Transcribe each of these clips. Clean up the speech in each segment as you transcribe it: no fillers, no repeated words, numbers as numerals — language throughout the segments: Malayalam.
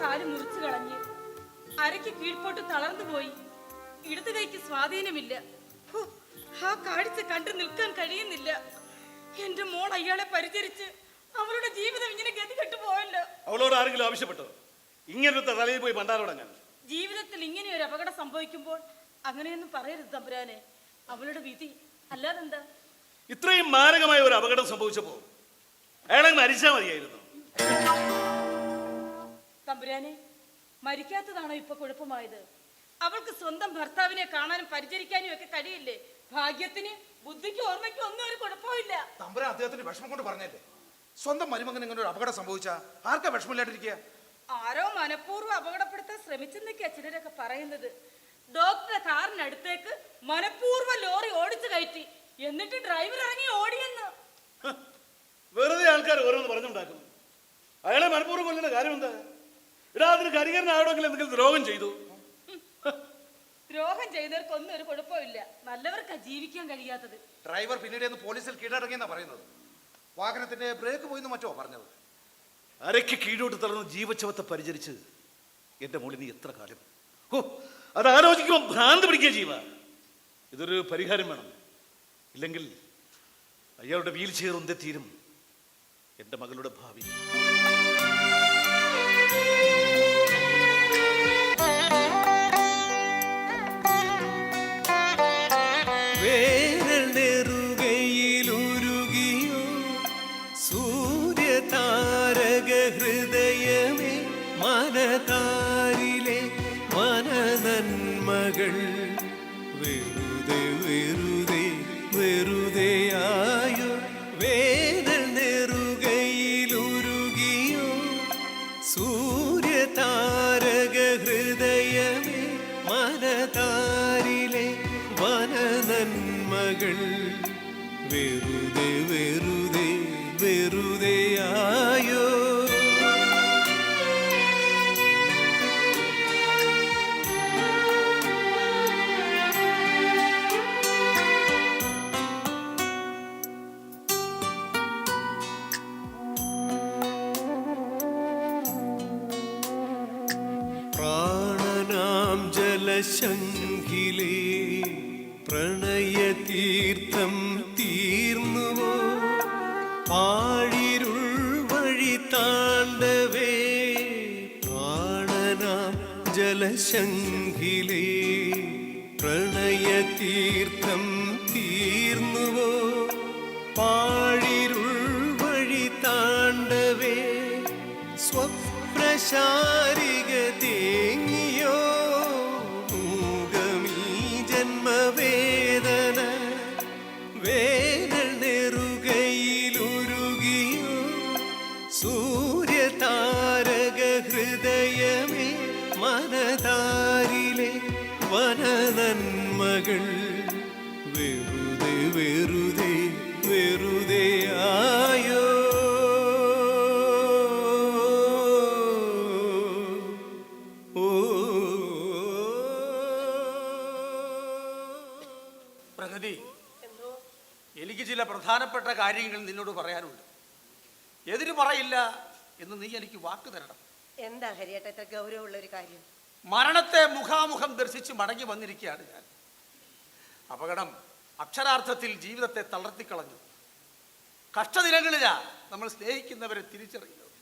കാല് മുറിച്ചു കളഞ്ഞ് അരയ്ക്ക് കീഴ്പോട്ട് തളർന്നു പോയി. ഇടത് കൈക്ക് സ്വാധീനമില്ല. ആ കാഴ്ച കണ്ടു നിൽക്കാൻ കഴിയുന്നില്ല. എന്റെ മോൾ അയാളെ പരിചരിച്ച് അവളുടെ ജീവിതം ഇങ്ങനെ ഗതികെട്ടു പോയല്ലോ. അവളോട് ആരെങ്കിലും ആവശ്യപ്പെട്ടോ ഇങ്ങനത്തെ തലയിൽ പോയി പണ്ടാരോടങ്ങാൻ? ജീവിതത്തിൽ ഇങ്ങനെ ഒരു അപകടം സംഭവിക്കുമ്പോൾ അങ്ങനെയൊന്നും പറയരുത് തമ്പുരാനെ. അവളുടെ വിധി അല്ലാതെന്താ? ഇത്രയും മാരകമായ ഒരു അപകടം സംഭവിച്ചപ്പോ അയാളെ മരിച്ചാൽ മതിയായിരുന്നു. തമ്പുരാനെ, മരിക്കാത്തതാണോ ഇപ്പൊ കുഴപ്പമായത്? അവൾക്ക് സ്വന്തം ഭർത്താവിനെ കാണാനും പരിചരിക്കാനും ഒക്കെ കഴിയില്ലേ? ഭാഗ്യത്തിന് ബുദ്ധിക്ക് ഓർമ്മയ്ക്കും ഒന്നും ഒരു കുഴപ്പമില്ല. തമ്പുരാൻ അദ്ദേഹത്തിന് വിഷമം കൊണ്ട് പറഞ്ഞല്ലേ. സ്വന്തം മരുമകൻ ഇങ്ങനെ ഒരു അപകടം സംഭവിച്ചാ ആർക്കാ വിഷമില്ലാണ്ടിരിക്കുക? ആരോ മനഃപൂർവ്വം അപകടപ്പെടുത്താൻ ശ്രമിച്ചെന്നൊക്കെയാ ചിലരൊക്കെ പറയുന്നത്. ഡോക്ടറുടെ കാറിനടുത്തേക്ക് മനഃപൂർവ്വം ലോറി ഓടിച്ചു കയറ്റി, എന്നിട്ട് ഡ്രൈവർ ഇറങ്ങി ഓടിയെന്ന്. വെറുതെ ആൾക്കാർ ഓരോന്ന് പറഞ്ഞുണ്ടാക്കുന്നു. അയാളെ മനഃപൂർവ്വം കൊല്ലുന്ന കാര്യം എന്താ? ഇടാ, അതിന് കരികരനാവണമെങ്കിൽ എന്തെങ്കിലും ദ്രോഹം ചെയ്തു. ദ്രോഹം ചെയ്തവർക്കൊന്നും ഒരു കുഴപ്പമില്ല. നല്ലവർക്കാ ജീവിക്കാൻ കഴിയാത്തത്. ഡ്രൈവർ പിന്നീട് പോലീസിൽ കീഴടങ്ങിയെന്നാ പറയുന്നത്. വാഹനത്തിന്റെ ബ്രേക്ക് പോയിന്ന് മറ്റോ പറഞ്ഞത്. അരയ്ക്ക് കീഴോട്ട് തളർന്ന് ജീവച്ചവത്തെ പരിചരിച്ച് എന്റെ മോളിൽ നീ എത്ര കാലം? അത് ആലോചിക്കുമ്പോൾ ഭ്രാന്ത് പിടിക്കുക ജീവ. ഇതൊരു പരിഹാരം വേണം. ഇല്ലെങ്കിൽ അയാളുടെ വീൽ ചെയർ ഒന്നെത്തീരും എന്റെ മകളുടെ ഭാവി. വേനൽനെറുകയിലുരുകിയോ സൂര്യതാരക ഹൃദയമേ, മനതാരിലെ മനനന്മകൾ വെറുതെ വെറുതെ വെറുതെയായോ? വേനൽനെറുകയിലുരുകിയോ സൂര്യതാരക ഹൃദയമേ, മനതാരിലെ വനനന്മകൾ വെറുതെ വെറുതെ വെറുതെയായോ? പ്രാണനാം ജലശങ്കിലേ പ്രണയതീർത്ഥം തീർന്നുവോ? പാഴിരുൾ വഴി താണ്ടവേ പ്രാണനാം ജലശങ്കിലേ പ്രണയതീർത്ഥം തീർന്നുവോ? പാഴിരുൾ വഴി താണ്ടവേ സ്വപ്നശാരിക തേങ്ങിയോ? ജന്മവേദന വേനൽനെറുകയിലുരുകിയോ സൂര്യതാരക ഹൃദയമേ, മനതാരിലെ വനനന്മകൾ വെറുതെ വെറുതെ വെറുതെയായോ? എനിക്ക് ചില പ്രധാനപ്പെട്ട കാര്യങ്ങൾ നിന്നോട് പറയാനുണ്ട്. എതിര് പറയില്ല എന്ന് നീ എനിക്ക് വാക്ക് തരണം. എന്താ ഹരിയേട്ട ഇത്ര ഗൗരവമുള്ള ഒരു കാര്യം? മരണത്തെ മുഖാമുഖം ദർശിച്ച് മടങ്ങി വന്നിരിക്കുകയാണ് ഞാൻ. അപകടം അക്ഷരാർത്ഥത്തിൽ ജീവിതത്തെ തളർത്തിക്കളഞ്ഞു. കഷ്ടദിനങ്ങളിലാ നമ്മൾ സ്നേഹിക്കുന്നവരെ തിരിച്ചറിയുന്നത്.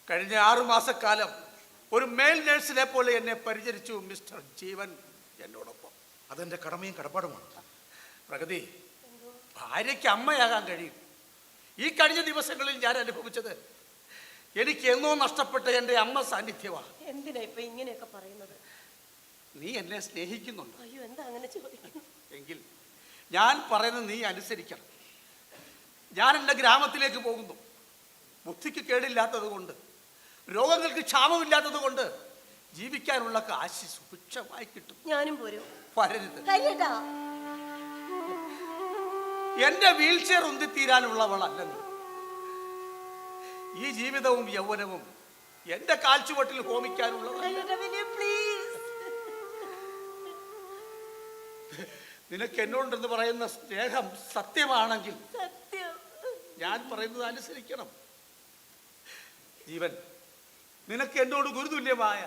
കഴിഞ്ഞ 6 മാസക്കാലം ഒരു മെയിൽ നഴ്സിനെ പോലെ എന്നെ പരിചരിച്ചു മിസ്റ്റർ ജീവൻ എന്നോടൊപ്പം. അതെന്റെ കടമയും കടപ്പാടുമാണ്. പ്രഗതി, ഭാര്യയ്ക്ക് അമ്മയാകാൻ കഴിയും. ഈ കഴിഞ്ഞ ദിവസങ്ങളിൽ ഞാൻ അനുഭവിച്ചത് എനിക്ക് എന്നോ നഷ്ടപ്പെട്ട എൻ്റെ അമ്മ സാന്നിധ്യമാണ്. എന്തിനാ ഇപ്പൊ ഇങ്ങനെയൊക്കെ പറയുന്നത്? നീ എന്നെ സ്നേഹിക്കുന്നുണ്ട്. അയ്യോ, എന്താ അങ്ങനെ ചോദിക്കുന്നു? എങ്കിൽ ഞാൻ പറയുന്നത് നീ അനുസരിക്കണം. ഞാൻ എൻ്റെ ഗ്രാമത്തിലേക്ക് പോകുന്നു. ബുദ്ധിക്ക് കേടില്ലാത്തത് കൊണ്ട്, രോഗങ്ങൾക്ക് ക്ഷാമമില്ലാത്തത് കൊണ്ട് ജീവിക്കാനുള്ള കാശ് സുഭിക്ഷമായി കിട്ടും. ഞാനും പോരും. വരരുത്. എന്റെ വീൽ ചെയർ ഉന്തിത്തീരാനുള്ളവളല്ലെന്ന്. ഈ ജീവിതവും യൗവനവും എന്റെ കാൽച്ചുവട്ടിൽ ഹോമിക്കാനുള്ളതല്ല. നിനക്ക് എന്നോടെന്ന് പറയുന്ന സ്നേഹം സത്യമാണെങ്കിൽ ഞാൻ പറയുന്നത് അനുസരിക്കണം. ജീവൻ, നിനക്ക് എന്നോട് ഗുരുതുല്യമായ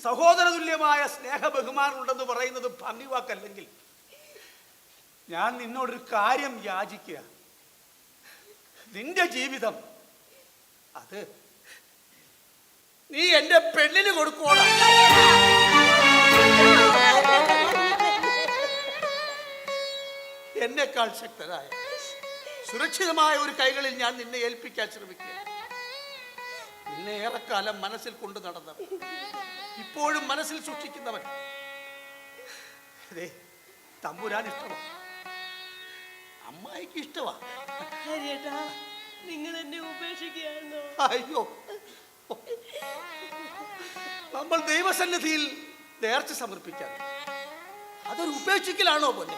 സഹോദര തുല്യമായ സ്നേഹ ബഹുമാനം ഉണ്ടെന്ന് പറയുന്നത് ഭംഗിവാക്കല്ലെങ്കിൽ ഞാൻ നിന്നോടൊരു കാര്യം യാചിക്കുക. നിന്റെ ജീവിതം അത് നീ എന്റെ പെണ്ണിന് കൊടുക്കോളാം. എന്നെക്കാൾ ശക്തരായ സുരക്ഷിതമായ ഒരു കൈകളിൽ ഞാൻ നിന്നെ ഏൽപ്പിക്കാൻ ശ്രമിക്കുക. നിന്നെ ഏറെക്കാലം മനസ്സിൽ കൊണ്ടു നടന്നവൻ, ഇപ്പോഴും മനസ്സിൽ സൂക്ഷിക്കുന്നവൻ അതെ തമ്പുരാൻ ഇഷ്ടമാണ്, അമ്മായിക്ക് ഇഷ്ടമാ. ഹരിയേട്ടാ, നിങ്ങൾ എന്നെ ഉപേക്ഷിക്കുകയാണോ? അയ്യോ, നമ്മൾ ദൈവസന്നിധിയിൽ നേർച്ച സമർപ്പിക്കാൻ അതൊരു ഉപേക്ഷിക്കലാണോ പോലെ?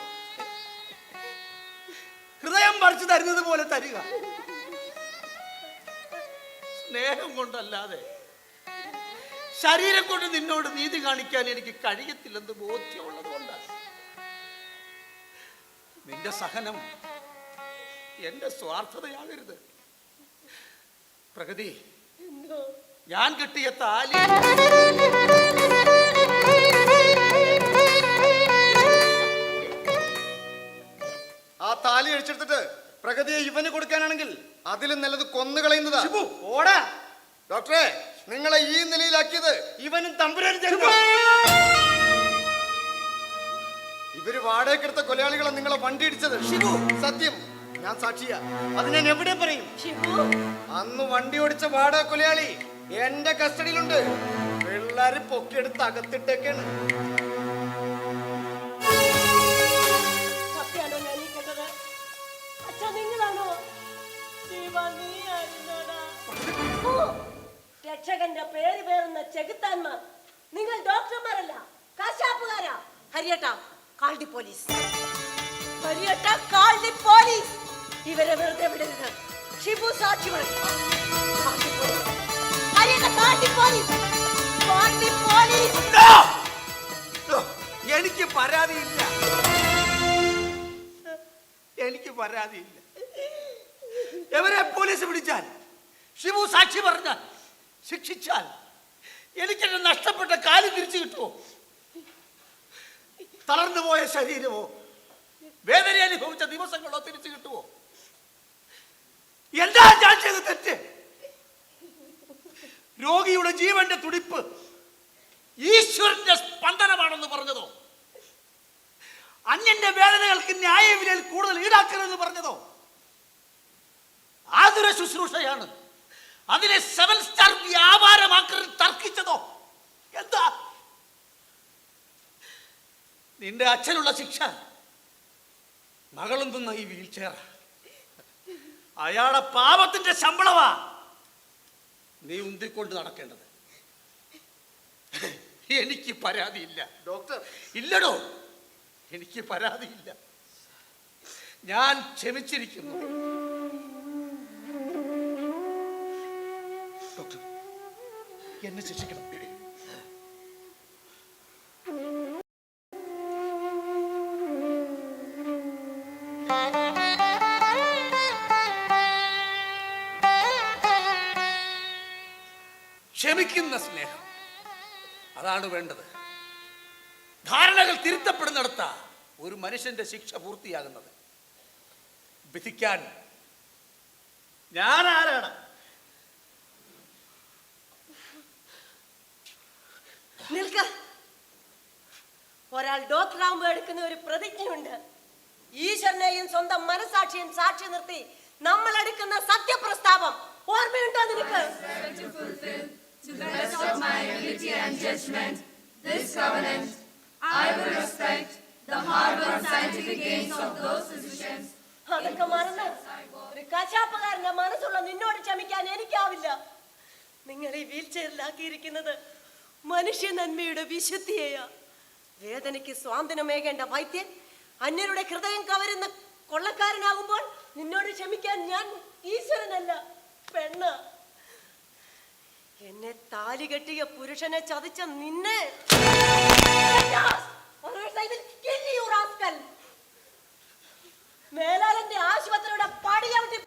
ഹൃദയം പറിച്ചു തരുന്നത് പോലെ തരിക. സ്നേഹം കൊണ്ടല്ലാതെ ശരീരം കൊണ്ട് നിന്നോട് നീതി കാണിക്കാൻ എനിക്ക് കഴിയത്തില്ലെന്ന് ബോധ്യമുള്ളത് കൊണ്ടാണ്. നിന്റെ സഹനം എന്റെ സ്വാർത്ഥതയാകരുത്. പ്രഗതി, ഞാൻ കിട്ടിയ താലി ആ താലി അഴിച്ചെടുത്തിട്ട് പ്രഗതിയെ ഇവന് കൊടുക്കാനാണെങ്കിൽ അതിലും നല്ലത് കൊന്നുകളയുന്നതാ. ഓടാ ഡോക്ടറെ, നിങ്ങളെ ഈ നിലയിലാക്കിയത് ഇവനും തമ്പുരാനും ചേർന്നു. ഇവര് വാടകയ്ക്കെടുത്ത കൊലയാളികളെ നിങ്ങളെ വണ്ടി ഇടിച്ചത്. സത്യം, ഞാൻ സാക്ഷിയാ. അത് ഞാൻ എവിടെ പറയും? അന്ന് വണ്ടി ഓടിച്ച വാടക കൊലയാളി എന്റെ കസ്റ്റഡിയിലുണ്ട്. പിള്ളേര് പൊക്കിയെടുത്ത് അകത്തിട്ടേക്കാണ്. സത്യാണോ ഞാൻ ഈ കേട്ടത്? അച്ഛാ, നിങ്ങളാണോ? രക്ഷകന്റെ പേര് പേറുന്ന ചെകുത്താന്മാർ നിങ്ങൾ ഡോക്ടർമാരല്ല, കശാപ്പുകാരാ. ഹരിയേട്ടാ, കാൾഡി പോലീസ്. ഹരിയേട്ടാ, കാൾഡി പോലീസ്. ഇവരെ വെറുതെ വിടരുത്. ഷിബു സാക്ഷി പറയും. കാൾഡി പോലീസ്. ഹരിയേട്ടാ, കാൾഡി പോലീസ്. കാൾഡി പോലീസ്. എനിക്ക് പരാതിയില്ല, എനിക്ക് പരാതിയില്ല. എവരെ പോലീസ് പിടിച്ചാൽ, ഷിബു സാക്ഷി പറഞ്ഞാൽ, ശിക്ഷിച്ചാൽ എനിക്കെന്നെ നഷ്ടപ്പെട്ട കാല് തിരിച്ചു കിട്ടുമോ? തളർന്നുപോയ ശരീരമോ വേദന അനുഭവിച്ച ദിവസങ്ങളോ തിരിച്ചു കിട്ടുമോ? എന്താ ഞാൻ ചെയ്ത തെറ്റ്? രോഗിയുടെ ജീവന്റെ തുടിപ്പ് ഈശ്വരന്റെ സ്പന്ദനമാണെന്ന് പറഞ്ഞതോ? അന്യന്റെ വേദനകൾക്ക് ന്യായവിലയിൽ കൂടുതൽ ഈടാക്കരുതെന്ന് പറഞ്ഞതോ? ആതുര ശുശ്രൂഷയാണ്, അതിനെ 7 സ്റ്റാർ വ്യാപാരമാക്കൽ തർക്കിച്ചതോ? എന്താ നിന്റെ അച്ഛനുള്ള ശിക്ഷ? മകളും തിന്ന ഈ വീൽ ചെയർ അയാളെ പാപത്തിന്റെ ശമ്പളമാ നീ ഉന്തിക്കൊണ്ട് നടക്കേണ്ടത്. എനിക്ക് പരാതിയില്ല ഡോക്ടർ, ഇല്ലടോ, എനിക്ക് പരാതിയില്ല. ഞാൻ ക്ഷമിച്ചിരിക്കുന്നു. ഡോക്ടർ, എന്നെ ശിക്ഷിക്കണം. ക്ഷമിക്കുന്ന സ്നേഹം, അതാണ് വേണ്ടത്. ധാരണകൾ തിരുത്തപ്പെടുന്നിടത്ത ഒരു മനുഷ്യന്റെ ശിക്ഷ പൂർത്തിയാകുന്നത്. വിധിക്കാൻ ഞാൻ ആരാണ്? നിൽക്ക. ഒരാൾ ഡോക്ടറാകുമ്പോൾ എടുക്കുന്ന ഒരു പ്രതിജ്ഞയുണ്ട്. ഈശ്വരനെയും സ്വന്തം മനസാക്ഷിയും സാക്ഷി നിർത്തി നമ്മൾ എടുക്കുന്ന സത്യപ്രസ്താവം ഓർമ്മയുണ്ടോ നിനക്ക്? To the best of my ability and judgment, this covenant, I will respect the hard-won scientific gains of those physicians. അതൊക്കെ മറന്ന് ഒരു കശാപ്പുകാരന്റെ മനസ്സുള്ള നിന്നോട് ക്ഷമിക്കാൻ എനിക്കാവില്ല. നിങ്ങൾ ഈ വീൽ ചെയറിലാക്കിയിരിക്കുന്നത് മനുഷ്യ നന്മയുടെ വിശുദ്ധിയെയാ. വേദനയ്ക്ക് സ്വാന്തനമേകേണ്ട വൈദ്യൻ അന്യരുടെ ഹൃദയം കവരുന്ന കൊള്ളക്കാരനാകുമ്പോൾ നിന്നോട് ക്ഷമിക്കാൻ ഞാൻ ഈശ്വരനല്ല, പെണ്ണ്. എന്നെ താലി കെട്ടിയ പുരുഷനെ ചതിച്ച നിന്നെ മേലാലന്റെ ആശുപത്രിയുടെ പടിയവിട്ടി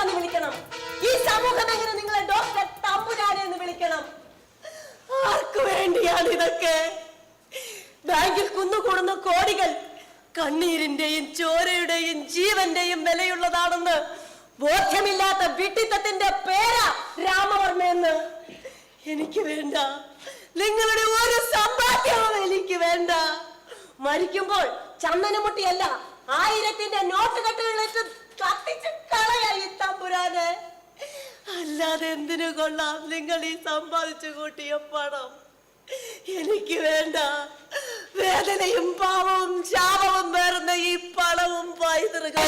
എന്ന് വിളിക്കണം. ഈ സമൂഹം എങ്ങനെ നിങ്ങളെ ഡോക്ടർ തമ്പുരാനെ എന്ന് വിളിക്കണം? ആർക്കു വേണ്ടിയാണ് ഇതൊക്കെ? ബാങ്കിൽ കുന്നുകൂടുന്ന കോടികൾ കണ്ണീരിന്റെയും ചോരയുടെയും ജീവന്റെയും വിലയുള്ളതാണെന്ന് ബോധ്യമില്ലാത്ത വിട്ടിത്തത്തിന്റെ പേരാ രാമവർമ്മയെന്ന്. എനിക്ക് വേണ്ട നിങ്ങളുടെ ഒരു സമ്പാദ്യവും, എനിക്ക് വേണ്ട. മരിക്കുമ്പോൾ ചന്ദനമുട്ടിയല്ല 1000-ന്റെ നോട്ട് കെട്ടുകളിട്ട് കത്തിച്ച് കളയായി തമ്പുരാനെ. അല്ലാതെ എന്തിനു കൊള്ളാം നിങ്ങൾ ഈ സമ്പാദിച്ചു കൂട്ടിയ പണം? എനിക്ക് വേണ്ട. വേദനയും പാവവും ശാപവും പേർന്ന ഈ പണവും പൈതൃകരുതങ്ങനെ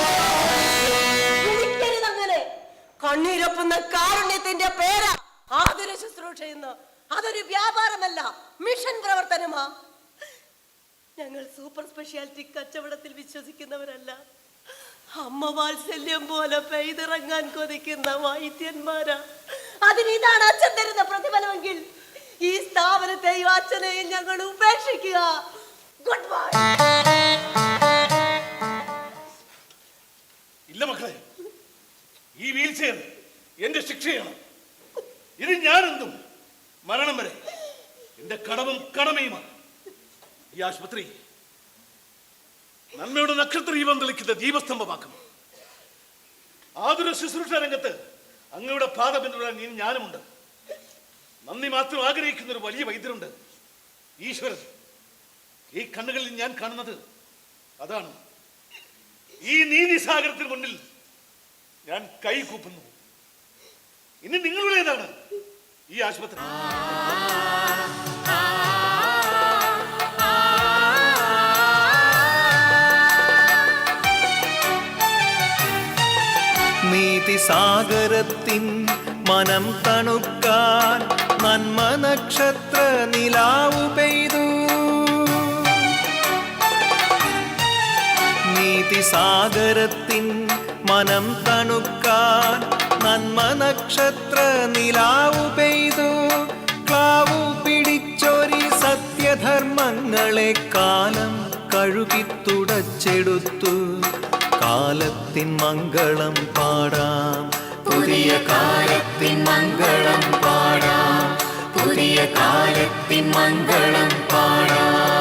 കണ്ണീരൊപ്പുന്ന കാരുണ്യത്തിന്റെ പേരാ ആതുര ശുശ്രൂഷ എന്ന്. അതൊരു വ്യാപാരമല്ല, മിഷൻ പ്രവർത്തനമാ. ഞങ്ങൾ സൂപ്പർ സ്പെഷ്യാലിറ്റി കച്ചവടത്തിൽ വിശ്വസിക്കുന്നവരല്ല. അമ്മ വാത്സല്യം പോലെ പെയ്തിറങ്ങാൻ കൊതിക്കുന്ന വൈദ്യന്മാരാ. അതിനിതാണ് അച്ഛൻ തരുന്ന പ്രതിഫലമെങ്കിൽ ഈ സ്ഥാപനത്തെയും അച്ഛനെയും ഞങ്ങൾ ഉപേക്ഷിക്കുക. Good bye. ഇല്ല മക്കളെ, ഈ വീൽ ചെയർ എന്റെ ശിക്ഷയാണ്. ഇത് ഞാനെന്തും മരണം വരെ എന്റെ കടവും കടമയുമാണ്. ഈ ആശുപത്രി നന്മയുടെ നക്ഷത്ര ദീപം തെളിക്കുന്ന ദീപസ്തംഭമാക്കും. ആതുര ശുശ്രൂഷ രംഗത്ത് അങ്ങയുടെ പാത പിന്തുടരാൻ ഞാനുമുണ്ട്. നന്ദി മാത്രം ആഗ്രഹിക്കുന്ന ഒരു വലിയ വൈദ്യരുണ്ട്, ഈശ്വരൻ. ഈ കണ്ണുകളിൽ ഞാൻ കാണുന്നത് അതാണ്. ഈ നീതിസാഗരത്തിന് മുന്നിൽ ഞാൻ കൈ കൂപ്പുന്നു. ഇനി നിങ്ങളുടേതാണ് ഈ ആശുപത്രി. നീതിസാഗരത്തിൻ മനം തണുക്കാൻ നന്മ നക്ഷത്ര നിലാവു പെയ്തു. നീതിസാഗരത്തിൻ മനം തണുക്കാൻ നന്മ നക്ഷത്ര നിലാവു പെയ്തു. ക്ലാവു പിടിച്ചൊരി സത്യധർമ്മങ്ങളെ കാലം കഴുകി തുടച്ചെടുത്തു. കാലത്തിൻ മംഗളം പാടാം, പുതിയ കാലത്തിൻ മംഗളം പാടാം, പുതിയ കാലത്തിൻ മംഗളം പാടാം.